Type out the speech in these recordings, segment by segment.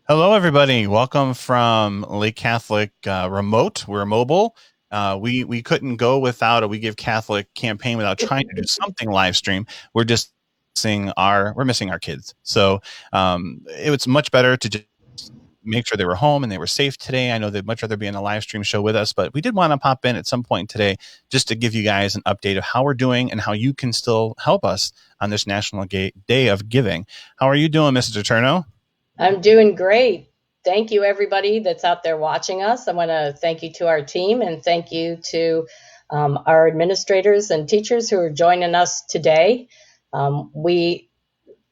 Hello, everybody. Welcome from Lake Catholic Remote. We're mobile. We couldn't go without a We Give Catholic campaign without trying to do something live stream. We're just we're missing our kids. So it was much better to just make sure they were home and they were safe today. I know they'd much rather be in a live stream show with us, but we did want to pop in at some point today just to give you guys an update of how we're doing and how you can still help us on this National Day of Giving. How are you doing, Mr. Turno? I'm doing great. Thank you, everybody that's out there watching us. I want to thank you to our team and thank you to our administrators and teachers who are joining us today. We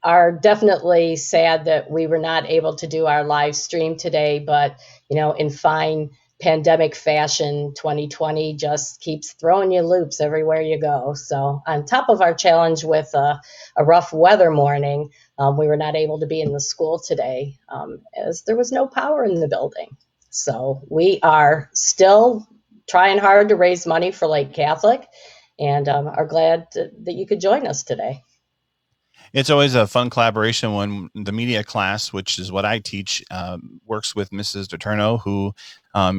are definitely sad that we were not able to do our live stream today, but in fine pandemic fashion, 2020 just keeps throwing you loops everywhere you go. So on top of our challenge with a rough weather morning, we were not able to be in the school today as there was no power in the building. So we are still trying hard to raise money for Lake Catholic and are glad that you could join us today. It's always a fun collaboration when the media class, which is what I teach, works with Mrs. Deterno, who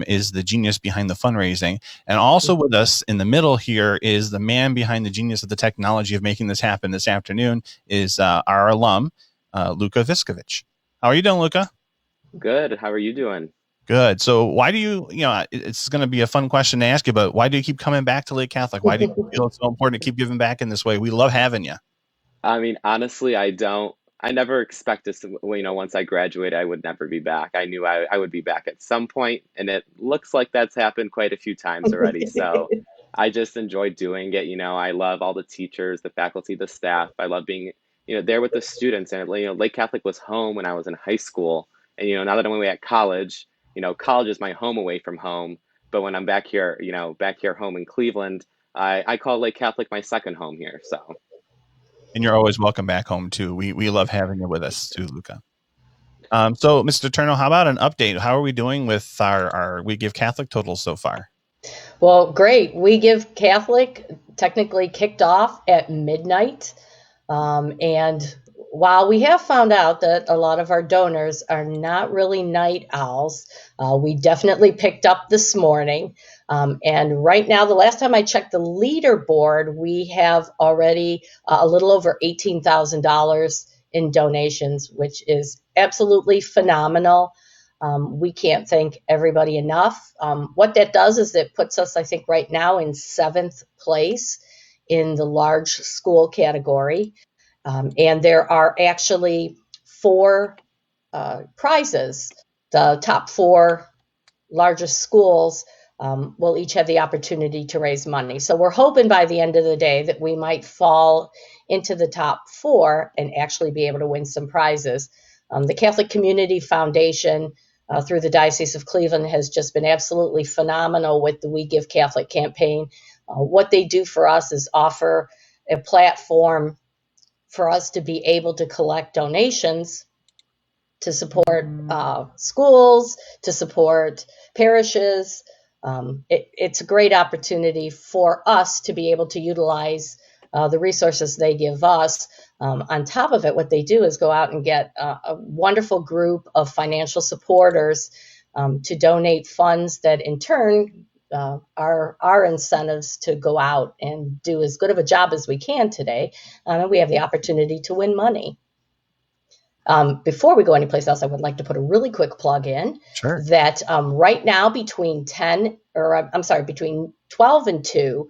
is the genius behind the fundraising. And also with us in the middle here is the man behind the genius of the technology of making this happen this afternoon is our alum, Luka Viskovich. How are you doing, Luka? Good. How are you doing? Good. So why do it's going to be a fun question to ask you, but why do you keep coming back to Lake Catholic? Why do you feel it's so important to keep giving back in this way? We love having you. I mean, honestly, I never expected to, once I graduated, I would never be back. I knew I would be back at some point, and it looks like that's happened quite a few times already. So I just enjoy doing it. I love all the teachers, the faculty, the staff. I love being, there with the students. And, Lake Catholic was home when I was in high school. And, now that I'm away at college, college is my home away from home. But when I'm back here, back here home in Cleveland, I call Lake Catholic my second home here. So. And you're always welcome back home too. We love having you with us too, Luka. So, Mr. Turno, how about an update? How are we doing with our We Give Catholic totals so far? Well, great. We Give Catholic technically kicked off at midnight. And while we have found out that a lot of our donors are not really night owls, we definitely picked up this morning. And right now, the last time I checked the leaderboard, we have already a little over $18,000 in donations, which is absolutely phenomenal. We can't thank everybody enough. What that does is it puts us, I think, right now in 7th place in the large school category. And there are actually 4 prizes. The top 4 largest schools will each have the opportunity to raise money. So we're hoping by the end of the day that we might fall into the top 4 and actually be able to win some prizes. The Catholic Community Foundation through the Diocese of Cleveland has just been absolutely phenomenal with the We Give Catholic campaign. What they do for us is offer a platform for us to be able to collect donations to support schools, to support parishes. It's a great opportunity for us to be able to utilize the resources they give us. On top of it, what they do is go out and get a wonderful group of financial supporters to donate funds that in turn are our incentives to go out and do as good of a job as we can today. And we have the opportunity to win money. Before we go anyplace else, I would like to put a really quick plug in. Sure. That right now between 12 and 2,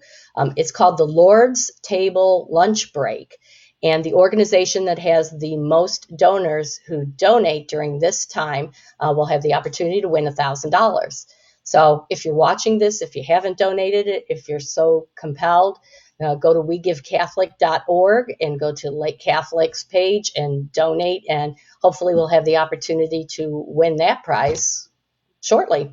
it's called the Lord's Table Lunch Break. And the organization that has the most donors who donate during this time will have the opportunity to win $1,000. So if you're watching this, if you haven't donated it, if you're so compelled, go to wegivecatholic.org and go to Lake Catholic's page and donate. And hopefully we'll have the opportunity to win that prize shortly.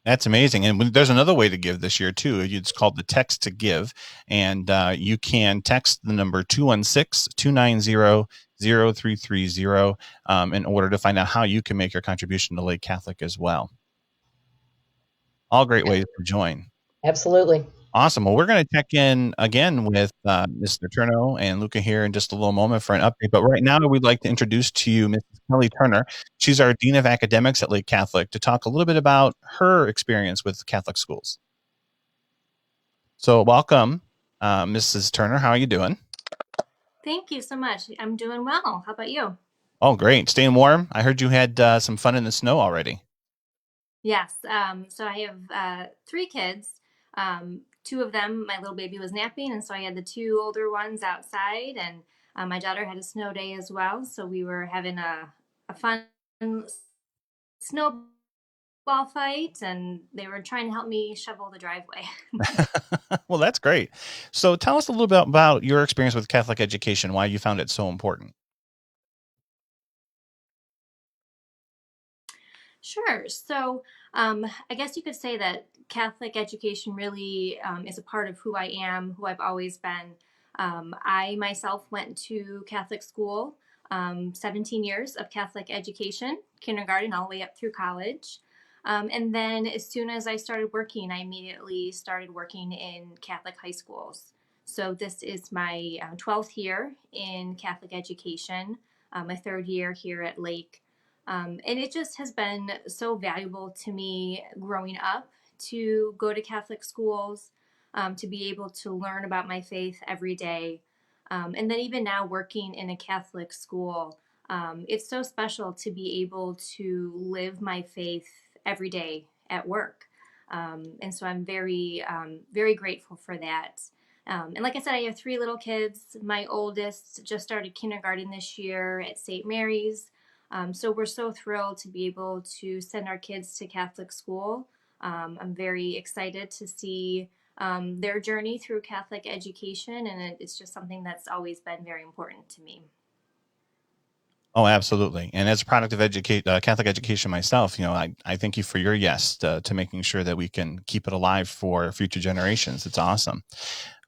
That's amazing. And there's another way to give this year too. It's called the text to give. And you can text the number 216-290-0330 in order to find out how you can make your contribution to Lake Catholic as well. All great ways to join. Absolutely. Awesome. Well, we're going to check in again with Mr. Turno and Luca here in just a little moment for an update. But right now, we'd like to introduce to you Mrs. Kelly Turner. She's our Dean of Academics at Lake Catholic to talk a little bit about her experience with Catholic schools. So, welcome, Mrs. Turner. How are you doing? Thank you so much. I'm doing well. How about you? Oh, great. Staying warm. I heard you had some fun in the snow already. Yes. So I have three kids. Two of them, my little baby was napping, and so I had the two older ones outside, and my daughter had a snow day as well. So we were having a fun snowball fight, and they were trying to help me shovel the driveway. Well, that's great. So, tell us a little bit about your experience with Catholic education, why you found it so important. Sure. So, I guess you could say that Catholic education really is a part of who I am, who I've always been. I myself went to Catholic school, 17 years of Catholic education, kindergarten all the way up through college. And then as soon as I started working, I immediately started working in Catholic high schools. So this is my 12th year in Catholic education, my third year here at Lake. And it just has been so valuable to me growing up to go to Catholic schools, to be able to learn about my faith every day. And then even now working in a Catholic school, it's so special to be able to live my faith every day at work. And so I'm very grateful for that. And like I said, I have three little kids. My oldest just started kindergarten this year at St. Mary's. So we're so thrilled to be able to send our kids to Catholic school. I'm very excited to see their journey through Catholic education, and it's just something that's always been very important to me. Oh, absolutely. And as a product of Catholic education myself, I thank you for your yes to making sure that we can keep it alive for future generations. It's awesome.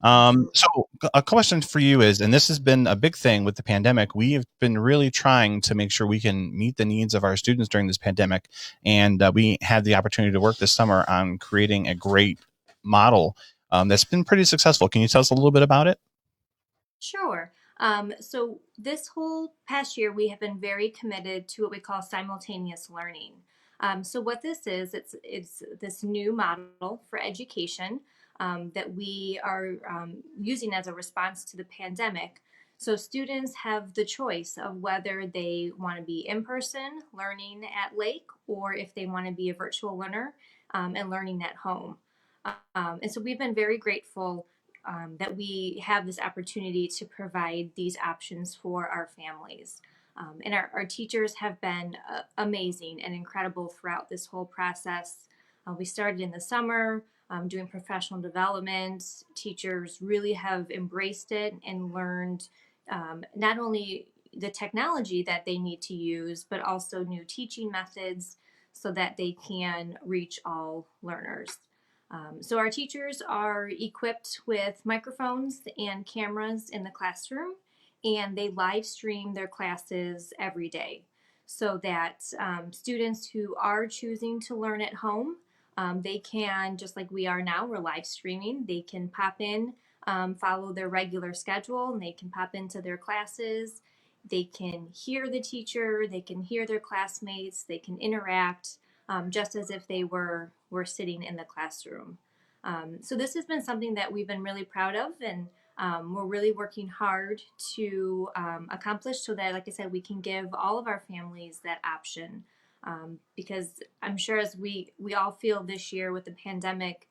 So a question for you is, and this has been a big thing with the pandemic, we have been really trying to make sure we can meet the needs of our students during this pandemic. And we had the opportunity to work this summer on creating a great model that's been pretty successful. Can you tell us a little bit about it? Sure. So this whole past year, we have been very committed to what we call simultaneous learning. So what this is, it's this new model for education that we are using as a response to the pandemic. So students have the choice of whether they want to be in person learning at Lake or if they want to be a virtual learner and learning at home. And so we've been very grateful that we have this opportunity to provide these options for our families. And our teachers have been amazing and incredible throughout this whole process. We started in the summer doing professional development. Teachers really have embraced it and learned not only the technology that they need to use, but also new teaching methods so that they can reach all learners. So our teachers are equipped with microphones and cameras in the classroom, and they live stream their classes every day so that students who are choosing to learn at home, they can, just like we are now, we're live streaming, they can pop in, follow their regular schedule, and they can pop into their classes. They can hear the teacher, they can hear their classmates, they can interact just as if they were sitting in the classroom. So this has been something that we've been really proud of, and we're really working hard to accomplish so that, like I said, we can give all of our families that option. Because I'm sure as we all feel this year with the pandemic,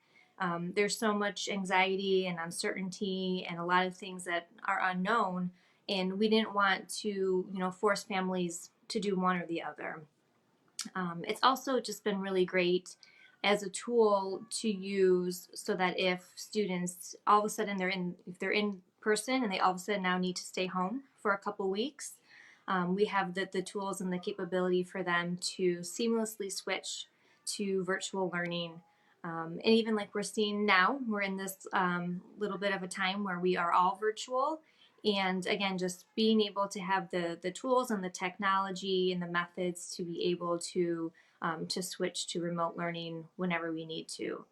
there's so much anxiety and uncertainty and a lot of things that are unknown, and we didn't want to, force families to do one or the other. It's also just been really great as a tool to use so that if students all of a sudden if they're in person and they all of a sudden now need to stay home for a couple weeks, we have the tools and the capability for them to seamlessly switch to virtual learning. And even like we're seeing now, we're in this little bit of a time where we are all virtual. And again, just being able to have the tools and the technology and the methods to be able to switch to remote learning whenever we need to.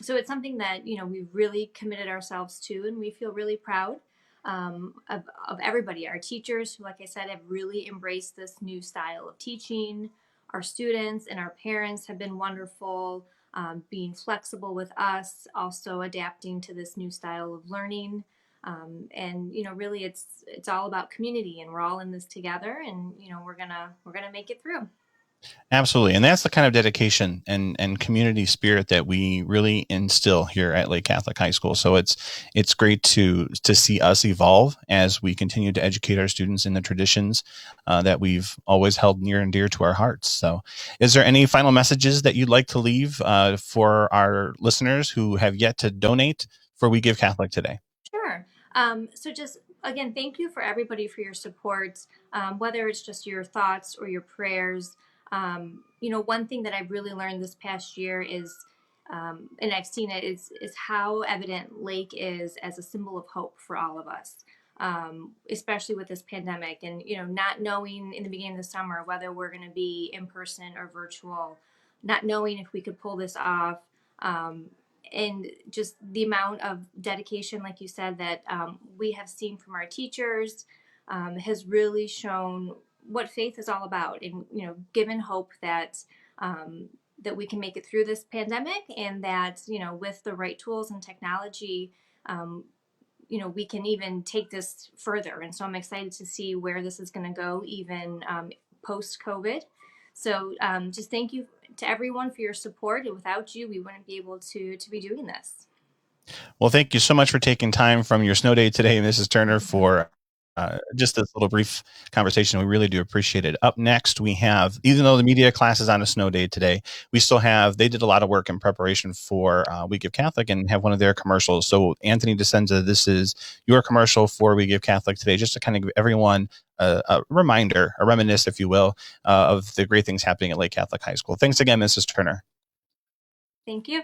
So it's something that, we've really committed ourselves to, and we feel really proud of everybody. Our teachers, who, like I said, have really embraced this new style of teaching. Our students and our parents have been wonderful, being flexible with us, also adapting to this new style of learning. And really, it's all about community, and we're all in this together, and we're gonna make it through. Absolutely. And that's the kind of dedication and community spirit that we really instill here at Lake Catholic High School. So it's great to see us evolve as we continue to educate our students in the traditions that we've always held near and dear to our hearts. So is there any final messages that you'd like to leave for our listeners who have yet to donate for We Give Catholic today? Sure. So just again, thank you for everybody for your support, whether it's just your thoughts or your prayers. One thing that I've really learned this past year is, and I've seen it, is how evident Lake is as a symbol of hope for all of us, especially with this pandemic, and not knowing in the beginning of the summer whether we're going to be in person or virtual, not knowing if we could pull this off. And just the amount of dedication, like you said, that we have seen from our teachers has really shown what faith is all about, and given hope that that we can make it through this pandemic, and that with the right tools and technology, we can even take this further. And so I'm excited to see where this is going to go, even post COVID. So just thank you to everyone for your support. And without you, we wouldn't be able to be doing this. Well, thank you so much for taking time from your snow day today, Mrs. Turner, for just this little brief conversation. We really do appreciate it. Up next, we have, even though the media class is on a snow day today, we still have, they did a lot of work in preparation for We Give Catholic and have one of their commercials. So Anthony DeSenza, this is your commercial for We Give Catholic today, just to kind of give everyone a reminder, a reminisce, if you will, of the great things happening at Lake Catholic High School. Thanks again, Mrs. Turner. Thank you.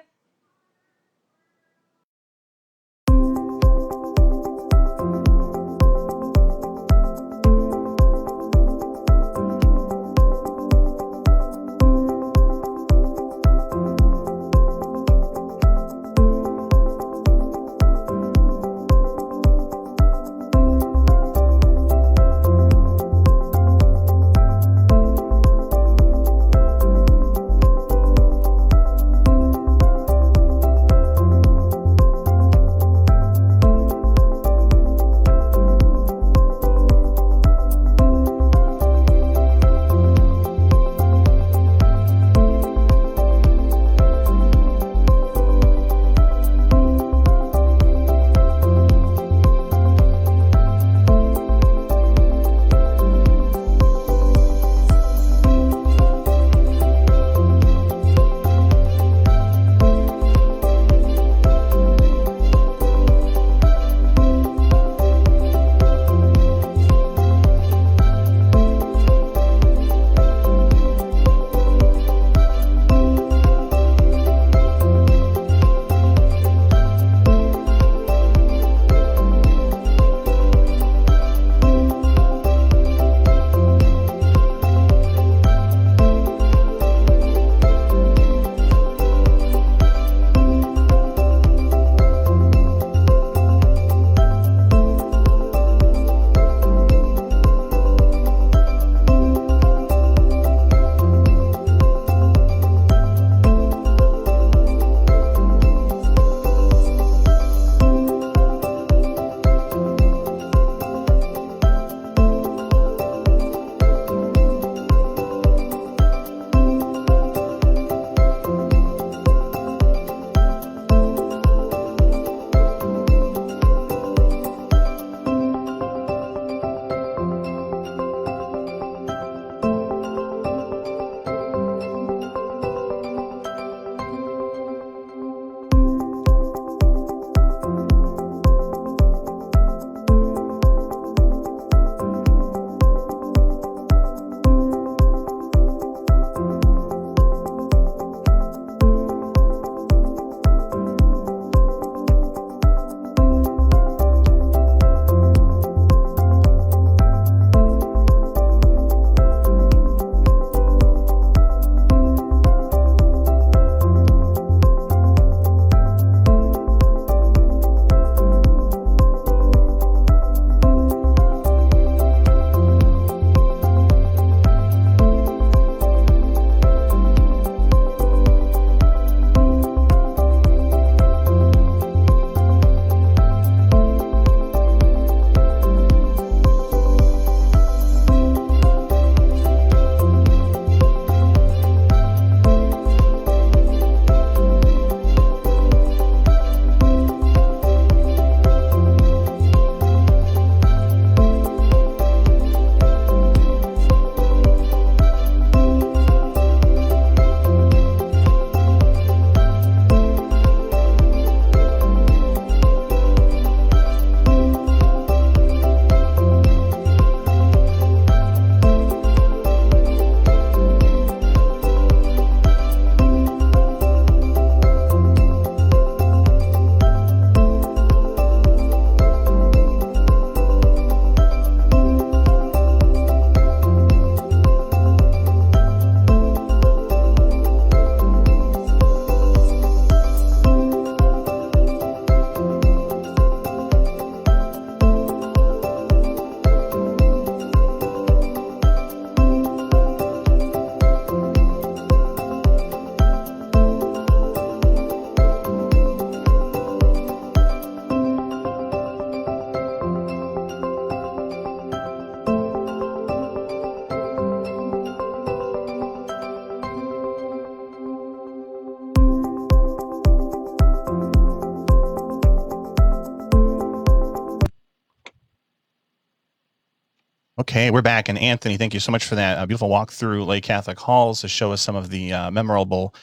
Okay, we're back. And Anthony, thank you so much for that beautiful walk through Lake Catholic halls to show us some of the memorable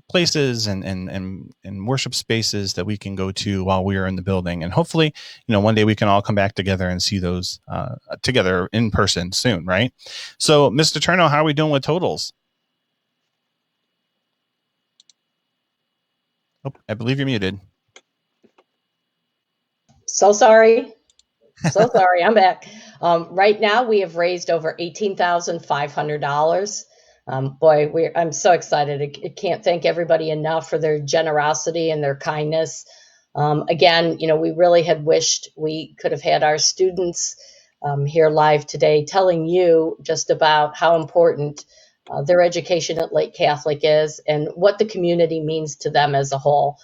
places and worship spaces that we can go to while we are in the building. And hopefully, one day we can all come back together and see those together in person soon, right? So, Mr. Turno, how are we doing with totals? Oh, I believe you're muted. So sorry. So sorry, I'm back. Right now, we have raised over $18,500. Boy, I'm so excited. I can't thank everybody enough for their generosity and their kindness. Again, we really had wished we could have had our students here live today telling you just about how important their education at Lake Catholic is and what the community means to them as a whole.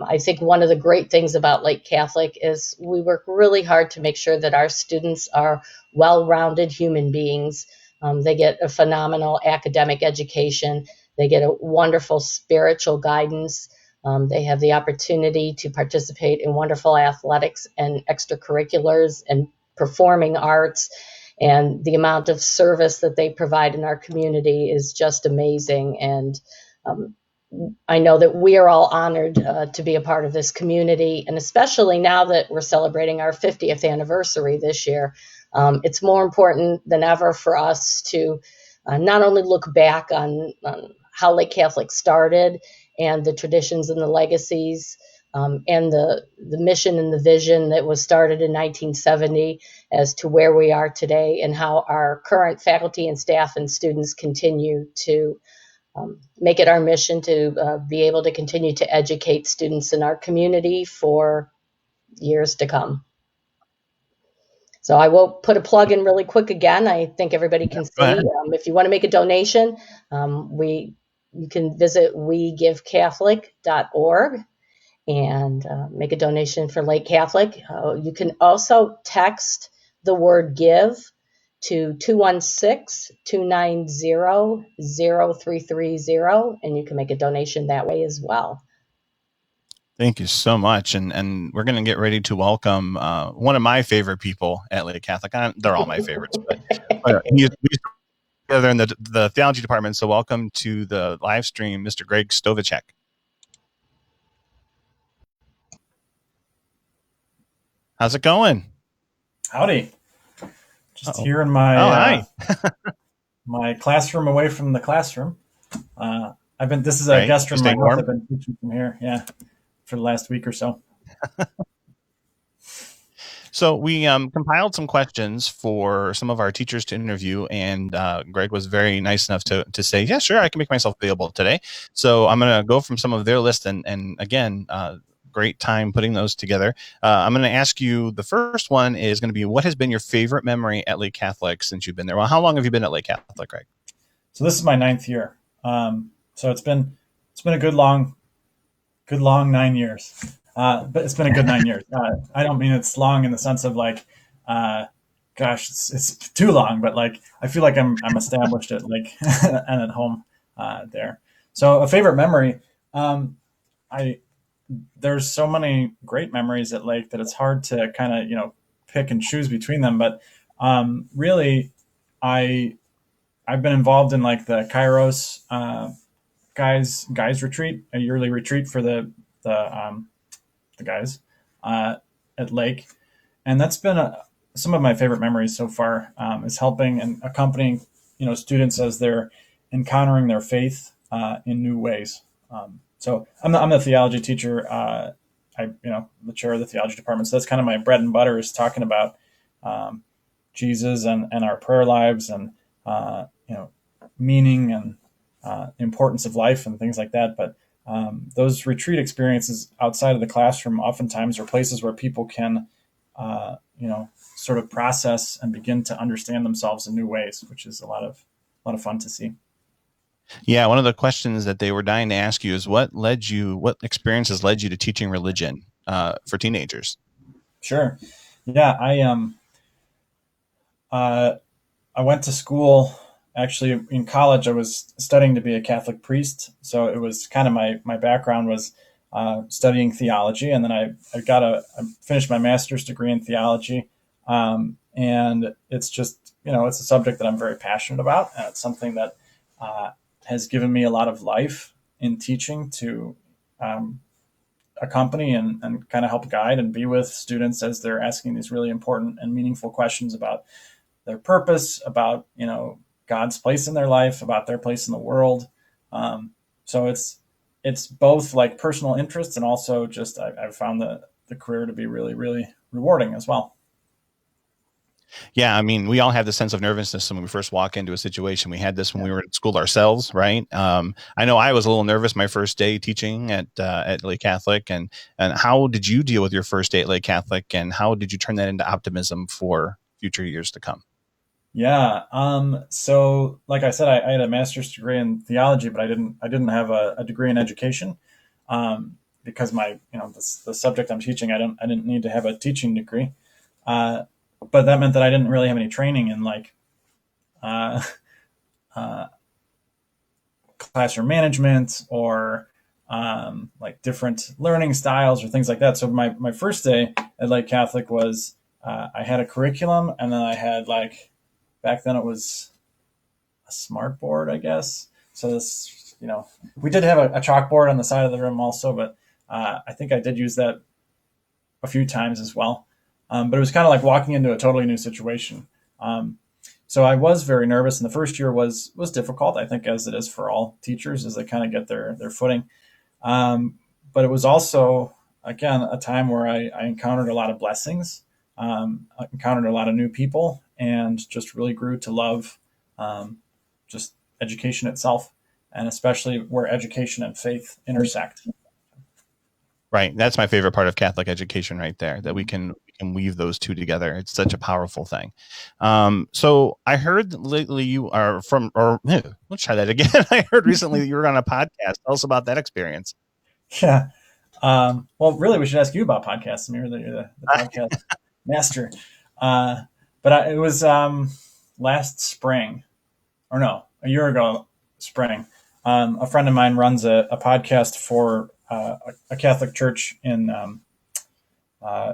I think one of the great things about Lake Catholic is we work really hard to make sure that our students are well-rounded human beings. They get a phenomenal academic education. They get a wonderful spiritual guidance. They have the opportunity to participate in wonderful athletics and extracurriculars and performing arts. And the amount of service that they provide in our community is just amazing. And I know that we are all honored to be a part of this community, and especially now that we're celebrating our 50th anniversary this year, it's more important than ever for us to not only look back on how Lake Catholic started and the traditions and the legacies and the mission and the vision that was started in 1970 as to where we are today and how our current faculty and staff and students continue to make it our mission to be able to continue to educate students in our community for years to come. So I will put a plug in really quick again. I think everybody can see. If you want to make a donation, you can visit wegivecatholic.org and make a donation for Lake Catholic. You can also text the word give to 216-290-0330, and you can make a donation that way as well. Thank you so much. And we're going to get ready to welcome one of my favorite people at Lake Catholic. They're all my favorites, but he's together in the theology department. So welcome to the live stream, Mr. Greg Stovacek. How's it going? Howdy. Just here in my my classroom away from the classroom. This is a guest room. I've been teaching from here, for the last week or so. So we compiled some questions for some of our teachers to interview, and Greg was very nice enough to say, yeah, sure, I can make myself available today. So I'm going to go from some of their list, and again, great time putting those together. I'm going to ask you, the first one is going to be, what has been your favorite memory at Lake Catholic since you've been there? Well, how long have you been at Lake Catholic, Greg? So this is my 9th year. So it's been a good long 9 years. But it's been a good 9 years. I don't mean it's long in the sense of like, it's too long, but like I feel like I'm established at Lake and at home there. So a favorite memory, there's so many great memories at Lake that it's hard to kind of pick and choose between them. But really, I've been involved in like the Kairos guys retreat, a yearly retreat for the guys at Lake, and that's been some of my favorite memories so far. Is helping and accompanying students as they're encountering their faith in new ways. So I'm the theology teacher. I'm the chair of the theology department. So that's kind of my bread and butter, is talking about Jesus and our prayer lives and meaning and importance of life and things like that. But those retreat experiences outside of the classroom oftentimes are places where people can, sort of process and begin to understand themselves in new ways, which is a lot of fun to see. Yeah, one of the questions that they were dying to ask you is what experiences led you to teaching religion for teenagers? Sure. Yeah, I went to school. Actually, in college, I was studying to be a Catholic priest. So it was kind of my background was studying theology. And then I finished my master's degree in theology And it's just, it's a subject that I'm very passionate about. And it's something that has given me a lot of life in teaching to accompany and kind of help guide and be with students as they're asking these really important and meaningful questions about their purpose, about, God's place in their life, about their place in the world. So it's both like personal interest and also just I've found the career to be really, really rewarding as well. Yeah, I mean, we all have the sense of nervousness when we first walk into a situation. We had this when we were at school ourselves, right? I know I was a little nervous my first day teaching at Lake Catholic, and how did you deal with your first day at Lake Catholic, and how did you turn that into optimism for future years to come? Yeah. So like I said, I had a master's degree in theology, but I didn't have a degree in education, because the subject I'm teaching, I didn't need to have a teaching degree. But that meant that I didn't really have any training in like classroom management or like different learning styles or things like that. So my first day at Lake Catholic was I had a curriculum, and then I had like, back then it was a smart board, I guess. So this, we did have a chalkboard on the side of the room also, but I think I did use that a few times as well. But it was kind of like walking into a totally new situation. So I was very nervous, and the first year was difficult, I think, as it is for all teachers, as they kind of get their footing. But it was also, again, a time where I encountered a lot of blessings, I encountered a lot of new people, and just really grew to love just education itself, and especially where education and faith intersect. Right. That's my favorite part of Catholic education right there, that we can weave those two together. It's such a powerful thing. So I heard lately you are let's try that again. I heard recently that you were on a podcast. Tell us about that experience. Yeah. Well, really, we should ask you about podcasts. I mean, you're the podcast master. But it was last spring, or no, a year ago spring. A friend of mine runs a podcast for a Catholic church in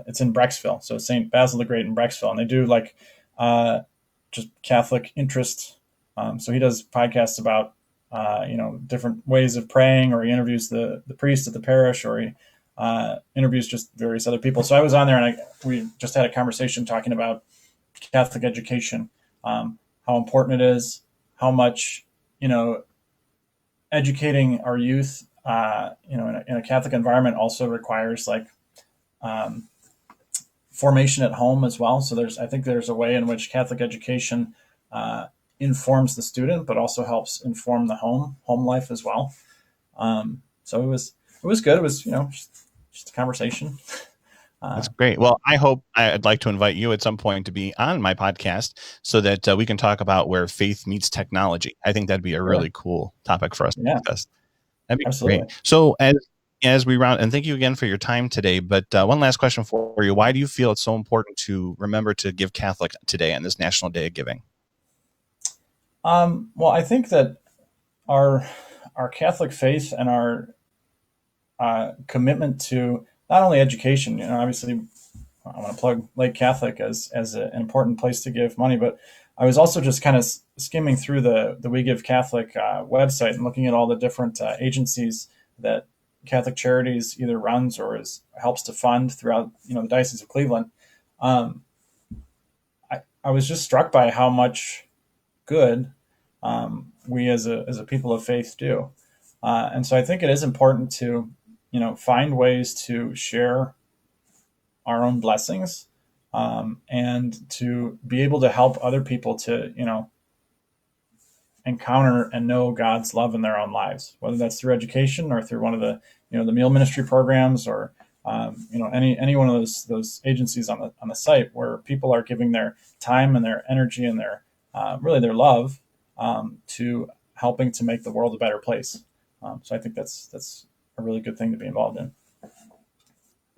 it's in Brecksville, so St. Basil the Great in Brecksville, and they do like just Catholic interest. So he does podcasts about different ways of praying, or he interviews the priest at the parish, or he interviews just various other people. So I was on there, and we just had a conversation talking about Catholic education, how important it is, how much educating our youth in a Catholic environment also requires like formation at home as well. So I think there's a way in which Catholic education informs the student, but also helps inform the home life as well. So it was good. It was just a conversation. That's great. Well, I'd like to invite you at some point to be on my podcast so that we can talk about where faith meets technology. I think that'd be a really cool topic for us to discuss. That'd be absolutely great. So as we round, and thank you again for your time today, but one last question for you. Why do you feel it's so important to remember to give Catholic today on this National Day of Giving? Well, I think that our Catholic faith and our commitment to not only education, obviously I want to plug Lake Catholic as an important place to give money, but I was also just kind of skimming through the We Give Catholic website and looking at all the different agencies that Catholic Charities either runs or helps to fund throughout the Diocese of Cleveland. I was just struck by how much good we as a people of faith do, and so I think it is important to find ways to share our own blessings, and to be able to help other people to encounter and know God's love in their own lives, whether that's through education or through one of the the meal ministry programs, or any one of those agencies on the site where people are giving their time and their energy and their really their love to helping to make the world a better place. So I think that's a really good thing to be involved in.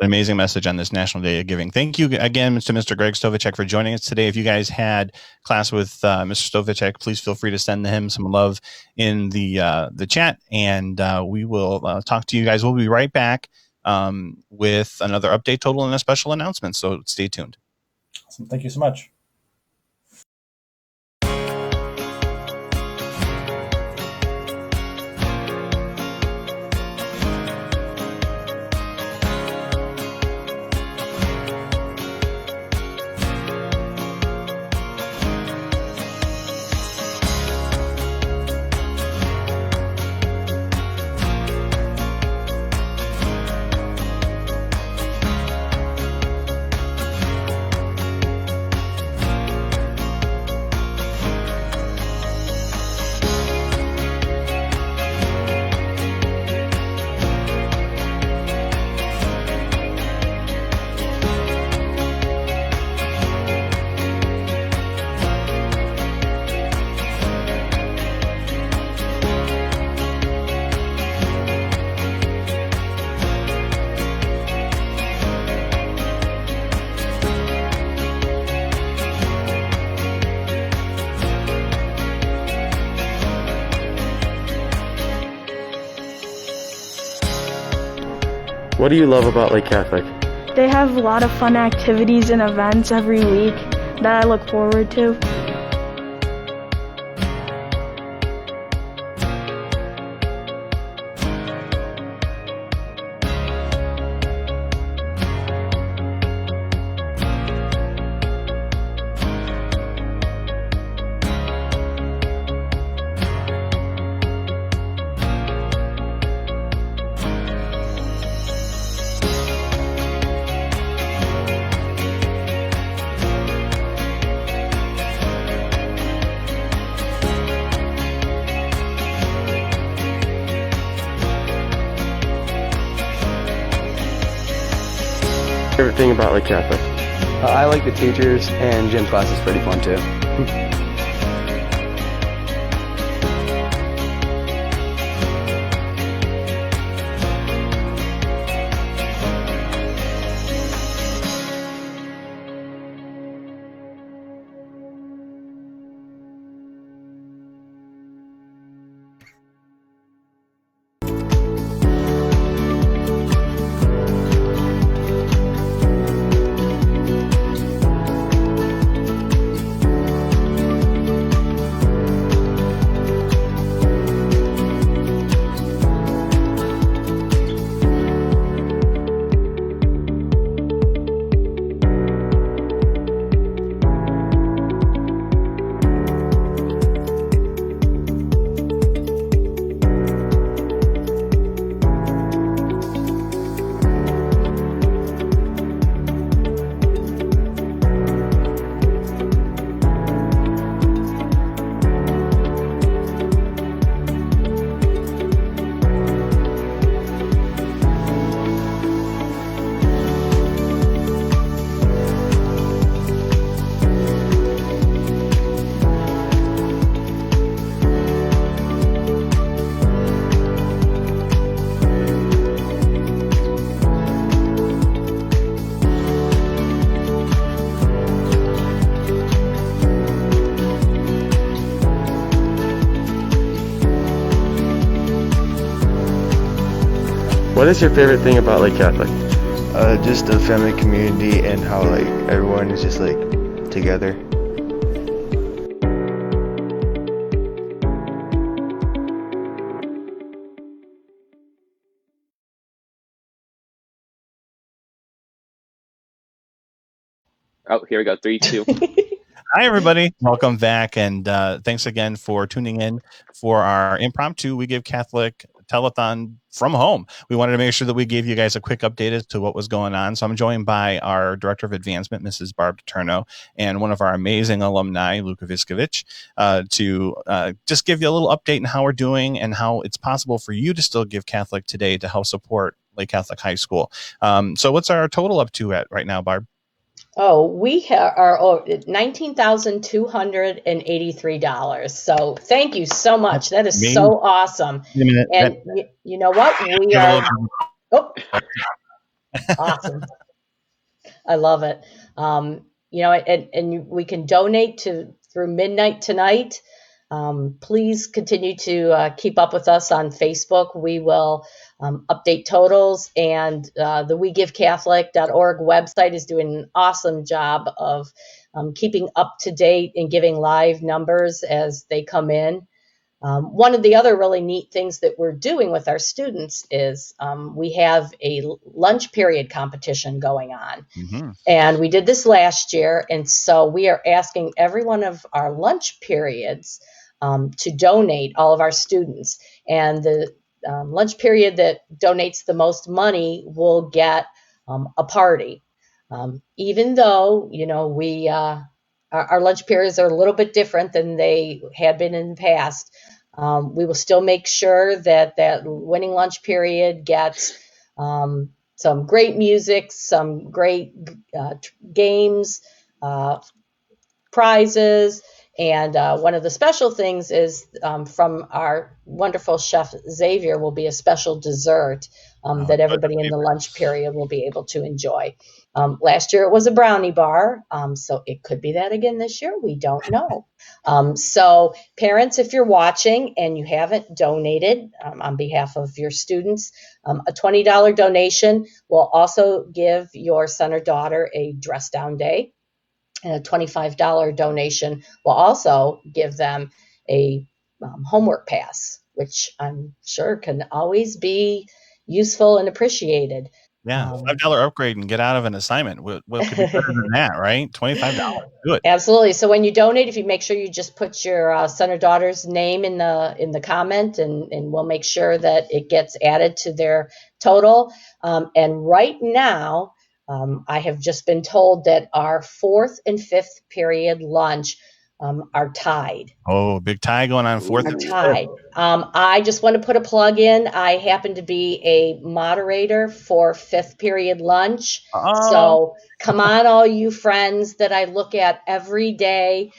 An amazing message on this National Day of Giving. Thank you again to Mr. Greg Stovacek for joining us today. If you guys had class with Mr. Stovacek, please feel free to send him some love in the chat, and we will talk to you guys. We'll be right back with another update total and a special announcement, so stay tuned. Awesome. Thank you so much. What do you love about Lake Catholic? They have a lot of fun activities and events every week that I look forward to. Favorite thing about Lake Catholic? I like the teachers, and gym class is pretty fun too. What is your favorite thing about Lake Catholic? Just the family community and how like everyone is just like together. Oh, here we go. 3, 2. Hi, everybody. Welcome back. And thanks again for tuning in for our impromptu We Give Catholic telethon from home. We wanted to make sure that we gave you guys a quick update as to what was going on. So I'm joined by our Director of Advancement, Mrs. Barb Turno, and one of our amazing alumni, Luka Viskovich, to just give you a little update on how we're doing and how it's possible for you to still give Catholic today to help support Lake Catholic High School. So what's our total up to at right now, Barb? Oh, we are $19,283. So thank you so much. That is so awesome. And you know what? We are. Oh, awesome. I love it. You know, and we can donate through midnight tonight. Please continue to keep up with us on Facebook. We will update totals, and the WeGiveCatholic.org website is doing an awesome job of keeping up to date and giving live numbers as they come in. One of the other really neat things that we're doing with our students is we have a lunch period competition going on. Mm-hmm. And we did this last year. And so we are asking every one of our lunch periods to donate, all of our students. And the lunch period that donates the most money will get a party. Even though, our lunch periods are a little bit different than they had been in the past. We will still make sure that that winning lunch period gets some great music, some great games, prizes. And one of the special things is from our wonderful chef Xavier will be a special dessert that everybody in the lunch period will be able to enjoy. Last year it was a brownie bar, so it could be that again this year. We don't know. So parents, if you're watching and you haven't donated on behalf of your students, a $20 donation will also give your son or daughter a dress down day. And a $25 donation will also give them a homework pass, which I'm sure can always be useful and appreciated. Yeah, $5 upgrade and get out of an assignment. What could be better than that, right? $25. Do it. Absolutely. So when you donate, if you make sure you just put your son or daughter's name in the comment, and we'll make sure that it gets added to their total. And right now, I have just been told that our 4th and 5th period lunch are tied. Oh, big tie going on 4th and 5th. Tied. I just want to put a plug in. I happen to be a moderator for 5th period lunch. Oh. So come on, all you friends that I look at every day.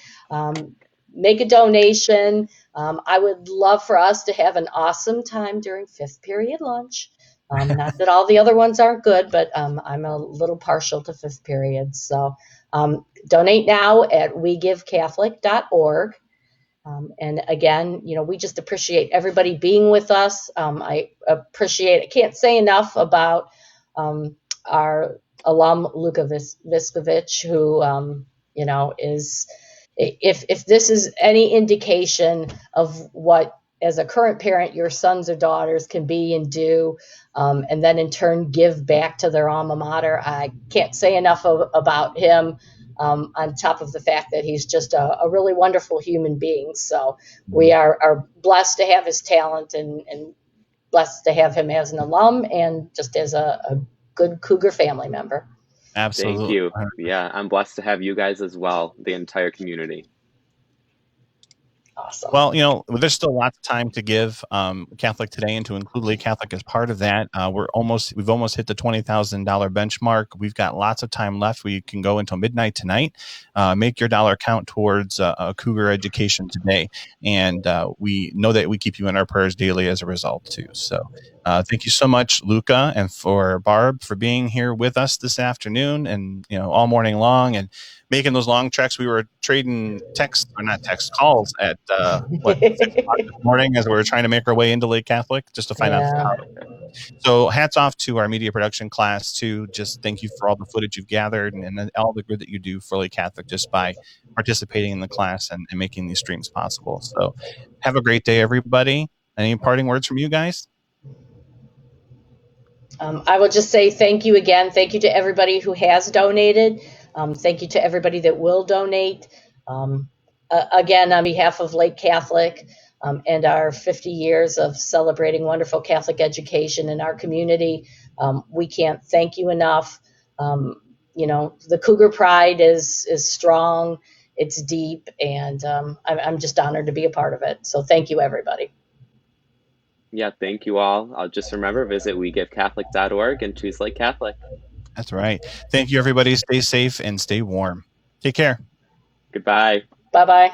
Make a donation. I would love for us to have an awesome time during 5th period lunch. Not that all the other ones aren't good, but I'm a little partial to 5th period. So donate now at WeGiveCatholic.org. And again, we just appreciate everybody being with us. I can't say enough about our alum, Luka Viskovich, who, is, if this is any indication of what, as a current parent, your sons or daughters can be and do, and then in turn give back to their alma mater. I can't say enough about him, on top of the fact that he's just a really wonderful human being. So we are blessed to have his talent and blessed to have him as an alum and just as a good Cougar family member. Absolutely. Thank you. Yeah, I'm blessed to have you guys as well, the entire community. Awesome. Well, there's still lots of time to give Catholic Today and to include Lake Catholic as part of that. We've almost hit the $20,000 benchmark. We've got lots of time left. We can go until midnight tonight. Make your dollar count towards a Cougar education today. And we know that we keep you in our prayers daily as a result too. So thank you so much, Luca, and for Barb for being here with us this afternoon and all morning long and making those long treks. We were trading calls at 6 o'clock this morning as we were trying to make our way into Lake Catholic just to find out. So hats off to our media production class too. Just thank you for all the footage you've gathered and all the good that you do for Lake Catholic just by participating in the class and making these streams possible. So have a great day, everybody. Any parting words from you guys? I will just say thank you again. Thank you to everybody who has donated. Thank you to everybody that will donate. Again, on behalf of Lake Catholic and our 50 years of celebrating wonderful Catholic education in our community, we can't thank you enough. The Cougar pride is strong, it's deep, and I'm just honored to be a part of it. So thank you, everybody. Yeah, thank you all. I'll just remember, visit WeGiveCatholic.org and choose Lake Catholic. That's right. Thank you, everybody. Stay safe and stay warm. Take care. Goodbye. Bye-bye.